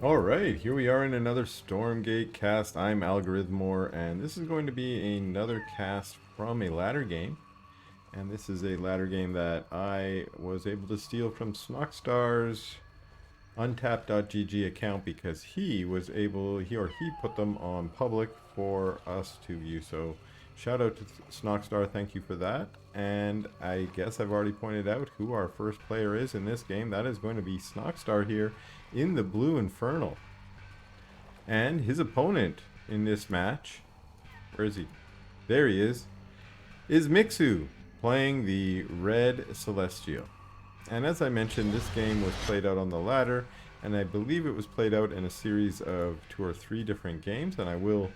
Alright, here we are in another Stormgate cast. I'm Algorithmore, and this is going to be another cast from a ladder game. And this is a ladder game that I was able to steal from Snoxtar's untapped.gg account because he put them on public for us to view. So shout out to Snoxtar, thank you for that. And I guess I've already pointed out who our first player is in this game. That is going to be Snoxtar here in the Blue Infernal. And his opponent in this match, where is he? There he is Mixu playing the Red Celestial. And as I mentioned, this game was played out on the ladder, and I believe it was played out in a series of 2 or 3 different games, and I will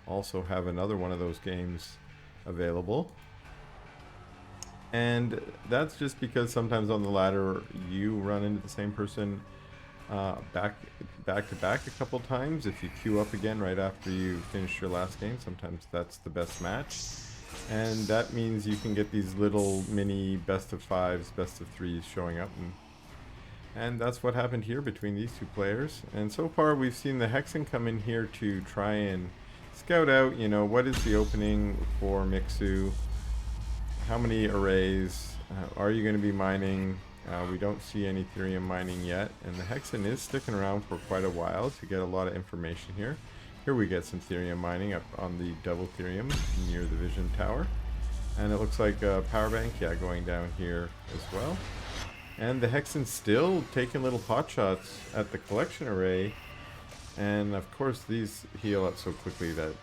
also have another one of those games available. And that's just because sometimes on the ladder you run into the same person back to back a couple times. If you queue up again right after you finish your last game, sometimes that's the best match. And that means you can get these little mini best of 5s, best of 3s showing up. And that's what happened here between these two players. And so far we've seen the Hexen come in here to try and scout out, what is the opening for Mixu? How many arrays? Are you going to be mining? We don't see any Therium mining yet. And the Hexen is sticking around for quite a while to get a lot of information here. Here we get some Therium mining up on the double Therium near the Vision Tower. And it looks like a power bank, going down here as well. And the Hexen's still taking little pot shots at the collection array. And of course these heal up so quickly that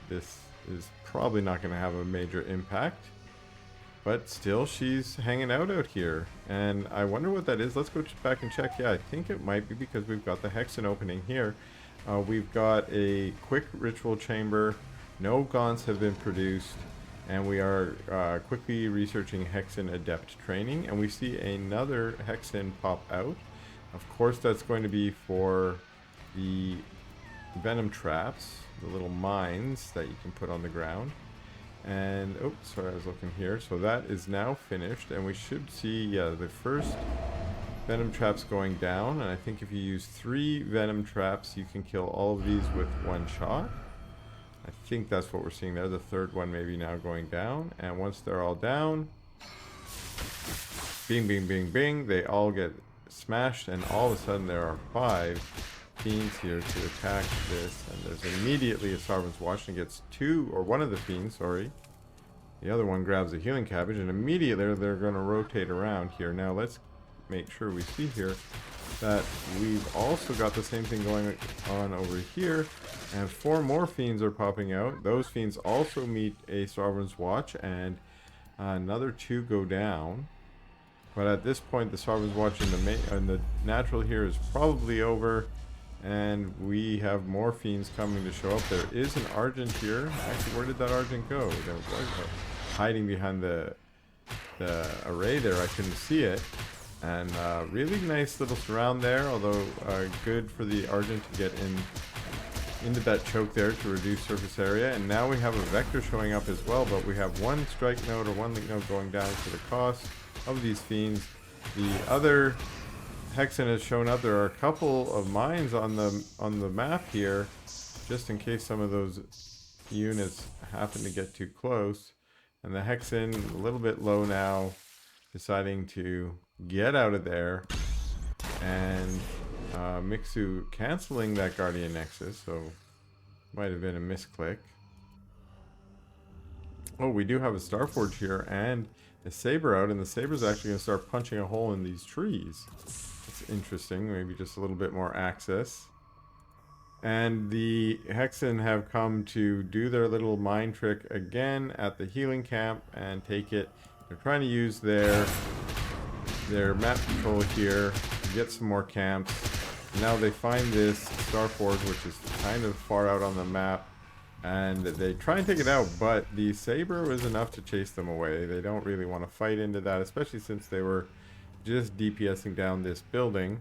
this is probably not going to have a major impact. But still, she's hanging out here. And I wonder what that is. Let's go back and check. Yeah, I think it might be because we've got the Hexen opening here. We've got a quick ritual chamber. No gaunts have been produced. And we are quickly researching Hexen Adept training. And we see another Hexen pop out. Of course, that's going to be for the venom traps, the little mines that you can put on the ground. And oops, sorry, I was looking here. So that is now finished, and we should see the first venom traps going down. And I think if you use 3 venom traps, you can kill all of these with 1 shot. I think that's what we're seeing there. The third one maybe now going down, and once they're all down, bing, bing, bing, bing, they all get smashed, and all of a sudden there are 5 fiends here to attack this, and there's immediately a Sarvan's Watch and gets 2, or 1 of the fiends, sorry. The other one grabs a healing cabbage, and immediately they're going to rotate around here. Now let's make sure we see here that we've also got the same thing going on over here, and 4 more fiends are popping out. Those fiends also meet a Sarvan's Watch, and another 2 go down. But at this point, the Sarvan's Watch in the natural here is probably over. And we have more fiends coming to show up. There is an Argent here. Actually, where did that Argent go? There was hiding behind the array there. I couldn't see it. And really nice little surround there, although good for the Argent to get into that choke there to reduce surface area. And now we have a Vector showing up as well, but we have 1 strike node or 1 link node going down to the cost of these fiends. The other Hexen has shown up. There are a couple of mines on the map here, just in case some of those units happen to get too close. And the Hexen, a little bit low now, deciding to get out of there. And Mixu canceling that Guardian Nexus, so might have been a misclick. Oh, we do have a Starforge here and a Saber out, and the Saber's actually going to start punching a hole in these trees. It's interesting, maybe just a little bit more access. And the Hexen have come to do their little mine trick again at the healing camp and take it. They're trying to use their map control here to get some more camps. Now they find this Starforge, which is kind of far out on the map, and they try and take it out, but the Saber was enough to chase them away. They don't really want to fight into that, especially since they were just DPSing down this building.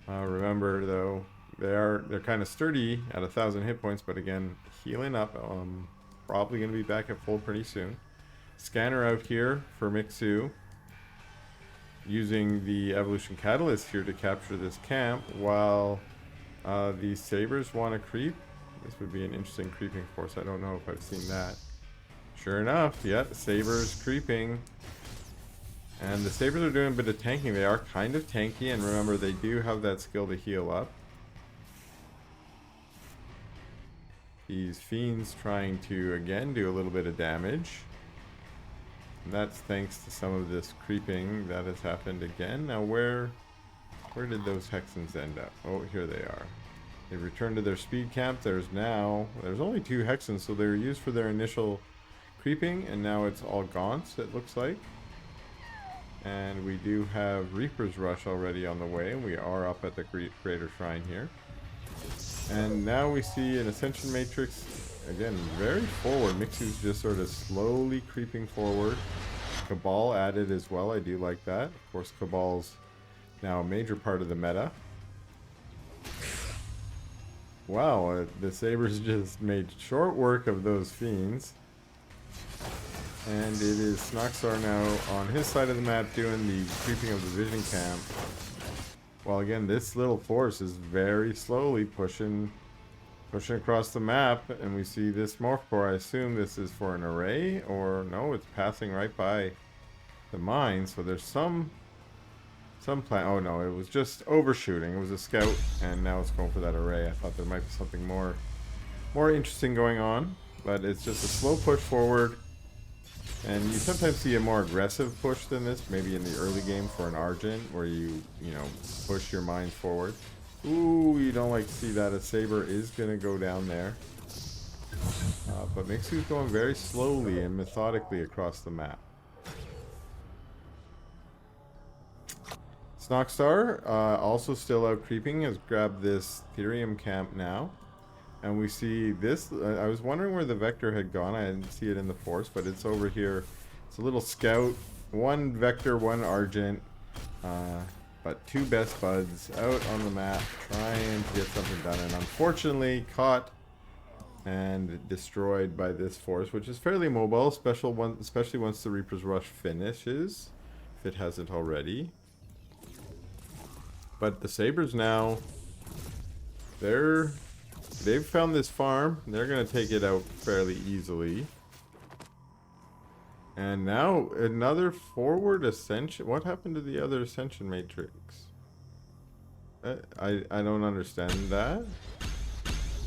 Remember though, they're kind of sturdy at 1,000 hit points, but again, healing up. Probably going to be back at full pretty soon. Scanner out here for Mixu, using the Evolution Catalyst here to capture this camp, while The Sabres want to creep. This would be an interesting creeping force. I don't know if I've seen that. Sure enough, yeah, Sabres creeping. And the Sabres are doing a bit of tanking. They are kind of tanky, and remember, they do have that skill to heal up. These Fiends trying to, again, do a little bit of damage. And that's thanks to some of this creeping that has happened again. Now, where did those Hexens end up? Oh, here they are. They returned to their speed camp. There's only 2 Hexens, so they were used for their initial creeping, and now it's all Gaunts, it looks like. And we do have Reaper's Rush already on the way, and we are up at the Greater Shrine here. And now we see an Ascension Matrix, again, very forward. Mixu's just sort of slowly creeping forward. Cabal added as well, I do like that. Of course, Cabal's now a major part of the meta. Wow, the Sabres just made short work of those Fiends. And it is Snoxtar now on his side of the map doing the creeping of the vision camp. While again, this little force is very slowly pushing across the map, and we see this Morph Core. I assume this is for an array, or no, it's passing right by the mine. So there's some plan. Oh no, it was just overshooting. It was a scout, and now it's going for that array. I thought there might be something more interesting going on, but it's just a slow push forward. And you sometimes see a more aggressive push than this, maybe in the early game for an Argent, where you push your mines forward. Ooh, you don't like to see that. A Saber is going to go down there. But Mixu's going very slowly and methodically across the map. Snoxtar, also still out creeping, has grabbed this Therium camp now. And we see this, I was wondering where the Vector had gone. I didn't see it in the Force, but it's over here. It's a little scout, 1 Vector, 1 Argent, but 2 Best Buds out on the map trying to get something done. And unfortunately caught and destroyed by this Force, which is fairly mobile, especially once the Reaper's Rush finishes, if it hasn't already. But the Sabres now, they've found this farm. They're going to take it out fairly easily. And now another forward Ascension. What happened to the other Ascension Matrix? I don't understand that.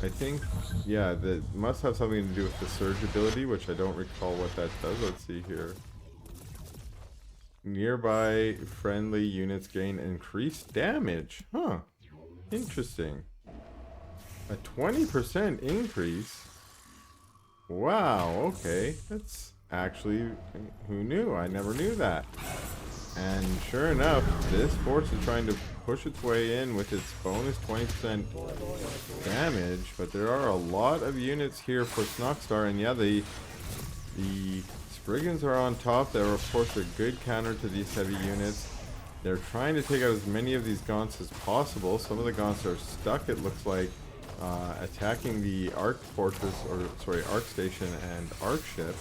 I think, yeah, that must have something to do with the Surge ability, which I don't recall what that does. Let's see here. Nearby friendly units gain increased damage. Huh. Interesting. A 20% increase? Wow, okay. That's actually... Who knew? I never knew that. And sure enough, this force is trying to push its way in with its bonus 20% damage. But there are a lot of units here for Snoxtar. And yeah, the Spriggans are on top. They're of course a good counter to these heavy units. They're trying to take out as many of these Gaunts as possible. Some of the Gaunts are stuck, it looks like. Attacking the Arc Fortress, or sorry, Arc Station and Arc Ship,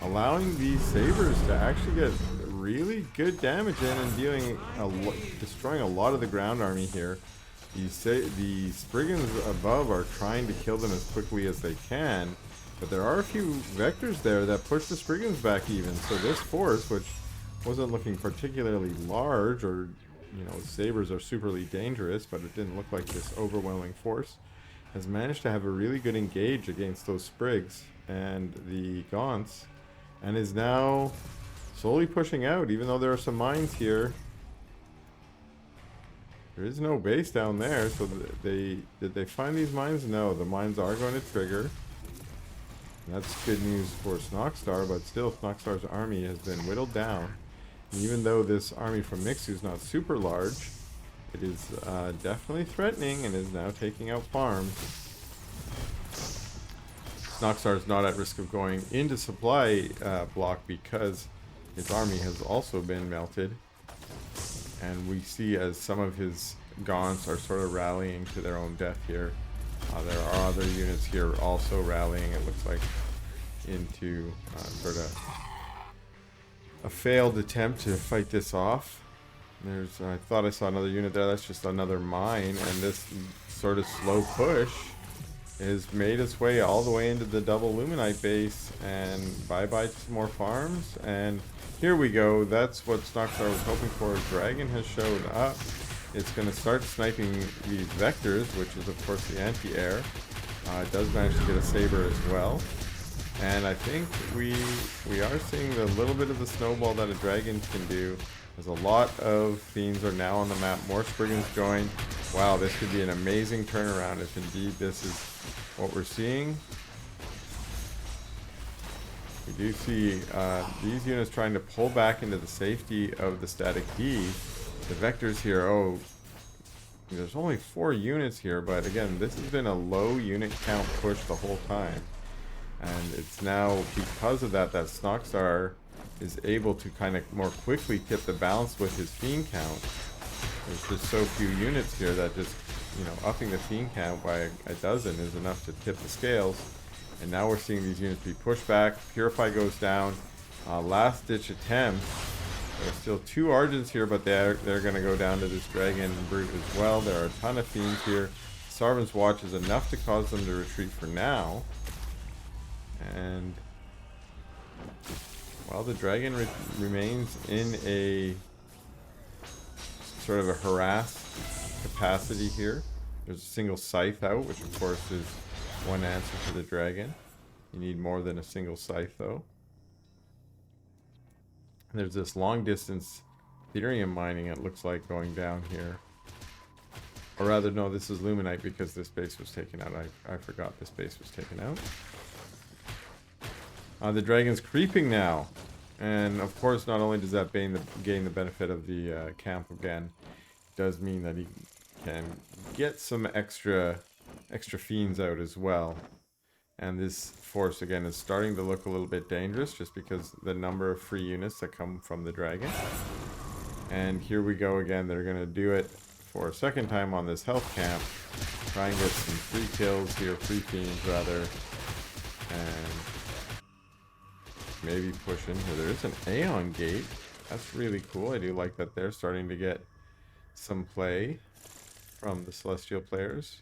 allowing these Sabres to actually get really good damage in and destroying a lot of the ground army here. The Spriggans above are trying to kill them as quickly as they can, but there are a few vectors there that push the Spriggans back even. So this force, which wasn't looking particularly large, or Sabres are superly dangerous, but it didn't look like this overwhelming force, has managed to have a really good engage against those Sprigs and the Gaunts, and is now slowly pushing out, even though there are some mines here. There is no base down there, so did they find these mines? No, the mines are going to trigger. And that's good news for Snoxtar, but still Snoxtar's army has been whittled down. And even though this army from Mixu is not super large, it is definitely threatening and is now taking out farms. Snoxtar is not at risk of going into supply block because his army has also been melted. And we see as some of his Gaunts are sort of rallying to their own death here. There are other units here also rallying, it looks like, into sort of a failed attempt to fight this off. There's, I thought I saw another unit there. That's just another mine, and this sort of slow push has made its way all the way into the double Luminite base, and bye-bye to some more farms, and here we go. That's what Snoxtar was hoping for. Dragon has showed up. It's going to start sniping these vectors, which is of course the anti-air. It does manage to get a saber as well. And I think we are seeing a little bit of the snowball that a dragon can do. There's a lot of fiends are now on the map. More Spriggans join. Wow, this could be an amazing turnaround if indeed this is what we're seeing. We do see these units trying to pull back into the safety of the static D. The vectors here, oh, there's only 4 units here, but again, this has been a low unit count push the whole time. And it's now because of that Snoxtar is able to kind of more quickly tip the balance with his fiend count. There's just so few units here that just, you know, upping the fiend count by a dozen is enough to tip the scales. And now we're seeing these units be pushed back. Purify goes down. Last ditch attempt. There's still 2 Argents here, but they're going to go down to this Dragon Brute as well. There are a ton of fiends here. Sarvan's Watch is enough to cause them to retreat for now. And while the Dragon remains in a sort of a harassed capacity here, there's a single Scythe out, which of course is one answer for the Dragon. You need more than a single Scythe though. And there's this long distance Therium mining, it looks like, going down here. Or rather, no, this is Luminite because this base was taken out. I forgot this base was taken out. The Dragon's creeping now. And of course, not only does that gain the benefit of the camp again, it does mean that he can get some extra fiends out as well. And this force again is starting to look a little bit dangerous just because the number of free units that come from the Dragon. And here we go again. They're going to do it for a second time on this health camp. Try and get some free kills here, free fiends rather. And maybe push in here. There is an Aeon Gate. That's really cool. I do like that they're starting to get some play from the Celestial players.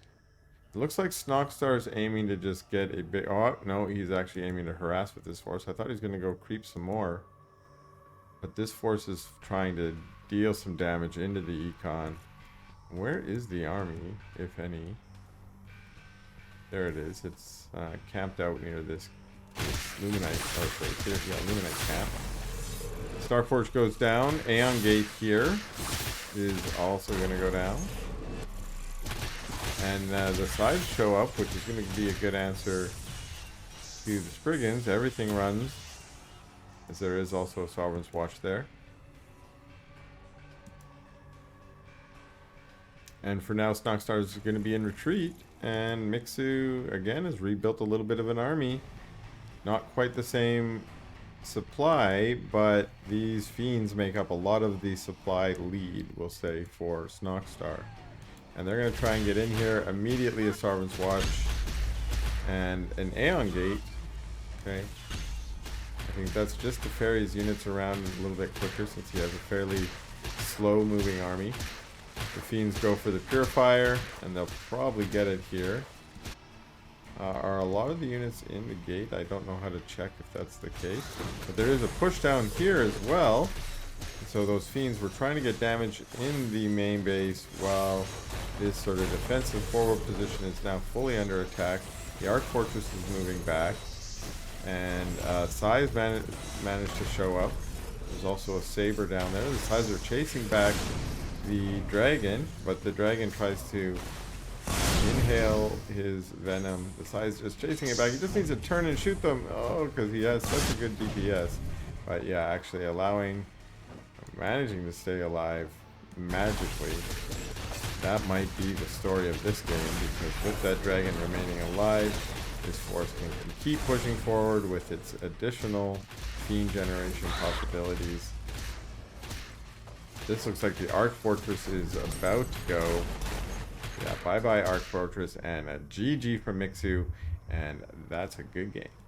It looks like Snoxtar is aiming to just get a bit... Oh, no, he's actually aiming to harass with this force. I thought he was going to go creep some more. But this force is trying to deal some damage into the Econ. Where is the army, if any? There it is. It's camped out near this Luminite, Luminite camp. Starforge goes down. Aeon Gate here is also going to go down. And the sides show up, which is going to be a good answer to the Spriggans. Everything runs, as there is also a Sovereign's Watch there. And for now, Snoxtar is going to be in retreat. And Mixu, again, has rebuilt a little bit of an army. Not quite the same supply, but these fiends make up a lot of the supply lead, we'll say, for Snoxtar. And they're going to try and get in here. Immediately a Sovereign's Watch and an Aeon Gate. Okay. I think that's just to ferry his units around a little bit quicker since he has a fairly slow moving army. The fiends go for the Purifier, and they'll probably get it here. Are a lot of the units in the gate? I don't know how to check if that's the case. But there is a push down here as well. So those fiends were trying to get damage in the main base while this sort of defensive forward position is now fully under attack. The Arc Fortress is moving back. And Sais managed to show up. There's also a Saber down there. The Sais are chasing back the Dragon, but the Dragon tries to inhale his venom. The Sais just chasing it back. He just needs to turn and shoot them. Oh, because he has such a good DPS. But yeah, actually managing to stay alive magically. That might be the story of this game, because with that Dragon remaining alive, this force can keep pushing forward with its additional fiend generation possibilities. This looks like the Arc Fortress is about to go. Yeah, bye-bye Arc Fortress, and a GG from Mixu, and that's a good game.